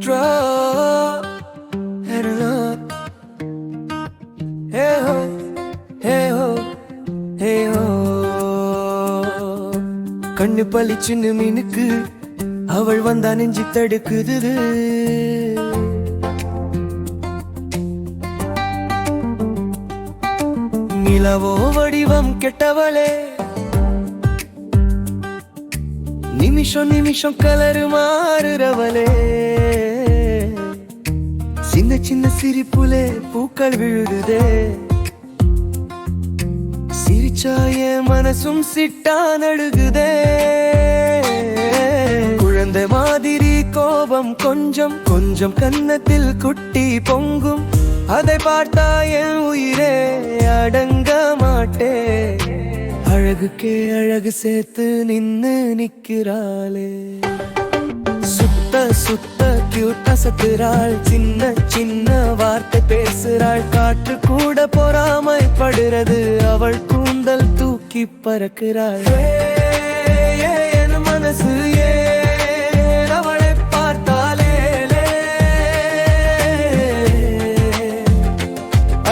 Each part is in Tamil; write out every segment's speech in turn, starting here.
extra. And love, hey ho, hey ho, hey ho. கண்ணு பளிச்சுன்னு மினுக்கு அவள் வந்தா நெஞ்சு தடுக்குது. நிலவோ வடிவம் கெட்டவளே, நிமிஷம் நிமிஷம் கலரு மாறுறவளே. சின்ன சின்ன சிரிப்புலே பூக்கள் விழுதுதே. சிரிச்சாய மனசும் சிட்டா நடுகுதே. குழந்தை மாதிரி கோபம் கொஞ்சம் கொஞ்சம் கன்னத்தில் குட்டி பொங்கும். அதை பார்த்தா என் உயிரே அடங்க மாட்டே. அழகுக்கே அழகு சேர்த்து நின்னு நிக்கிறாளே. சுத்த சுத்த கியூட்டா சத்துறாள். சின்ன சின்ன வார்த்தை பேசுறாள். காற்று கூட பொறாமைப்படுறது. அவள் கூந்தல் தூக்கி பறக்கிறாள். என் மனசு அவளை பார்த்தாலே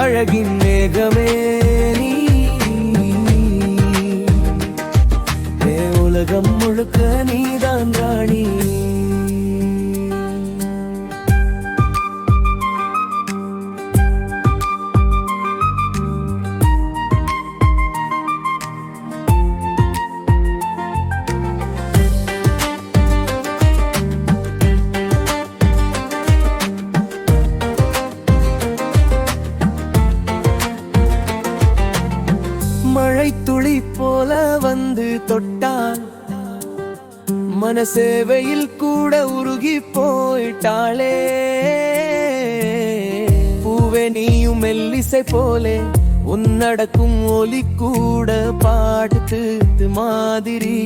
அழகின் மேகமே நீ. உலகம் முழுக்க நீதான் ராணி. மழை துளி போல வந்து தொட்டால் மனசேவையில் கூட உருகி போயிட்டாளே. பூவே நீயும் மெல்லிசை போலே உன்னடக்கும் ஒலி கூட பாடுத்து மாதிரி.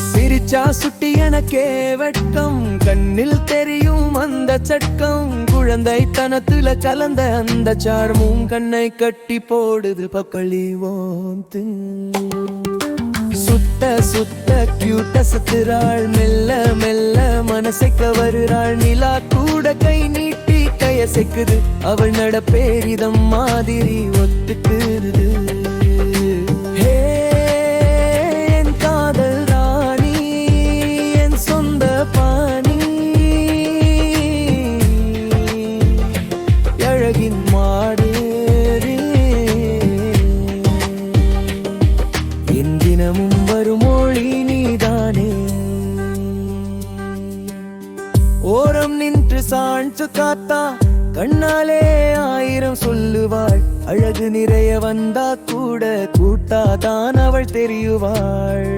சிரிச்சா சுட்டி எனக்கே வெட்கம். கண்ணில் தெரியும் அந்த சட்கம். குழந்தை தனத்துல கலந்த அந்த சார்மும் கண்ணை கட்டி போடுது பக்களி ஓந்து. சுத்த சுத்த கியூட்ட சத்துறாள். மெல்ல மெல்ல மனசை கவருறாள். நிலா கூட கை நீட்டி கையசைக்குது. அவள் நடப்பேரிதம் மாதிரி ஒத்துக்குது. என் காதல் ராணி, என் சொந்த பாணி. அழகின் மாடு என் தினமும் வரும் மொழி நீதானே. ஓரம் நின்று சாய்ச்சு காத்தா கண்ணாலே ஆயிரம் சொல்லுவாள். அழகு நிறைய வந்தா கூட கூட்டாதான் அவள் தெரியுவாள்.